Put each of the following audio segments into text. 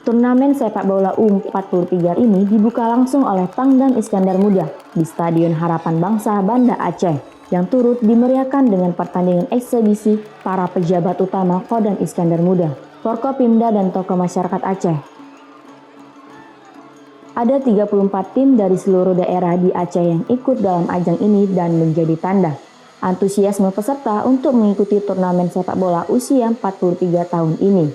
Turnamen sepak bola U43 ini dibuka langsung oleh Pangdam Iskandar Muda di Stadion Harapan Bangsa Banda Aceh yang turut dimeriahkan dengan pertandingan eksebisi para pejabat utama Kodam Iskandar Muda, Forkopimda dan tokoh masyarakat Aceh. Ada 34 tim dari seluruh daerah di Aceh yang ikut dalam ajang ini dan menjadi tanda antusiasme peserta untuk mengikuti turnamen sepak bola usia 43 tahun ini.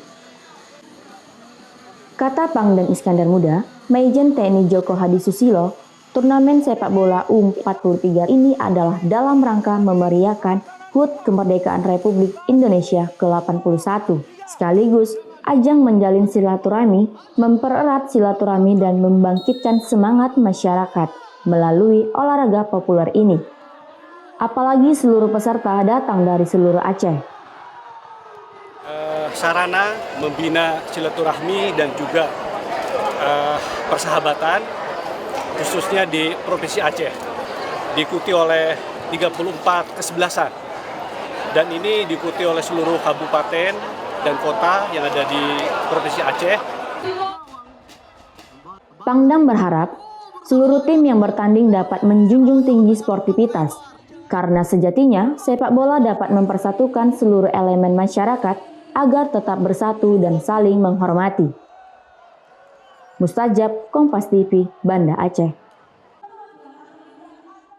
Kata Pangdam Iskandar Muda, Majen TNI Joko Hadi Susilo, turnamen sepak bola U43 ini adalah dalam rangka memeriahkan HUT Kemerdekaan Republik Indonesia ke-81, sekaligus ajang menjalin silaturahmi, mempererat silaturahmi dan membangkitkan semangat masyarakat melalui olahraga populer ini. Apalagi seluruh peserta datang dari seluruh Aceh. Sarana membina silaturahmi dan juga persahabatan khususnya di Provinsi Aceh, diikuti oleh 34 kesebelasan dan ini diikuti oleh seluruh kabupaten dan kota yang ada di Provinsi Aceh. Pangdam berharap seluruh tim yang bertanding dapat menjunjung tinggi sportivitas karena sejatinya sepak bola dapat mempersatukan seluruh elemen masyarakat agar tetap bersatu dan saling menghormati. Mustajab, Kompas TV, Banda Aceh.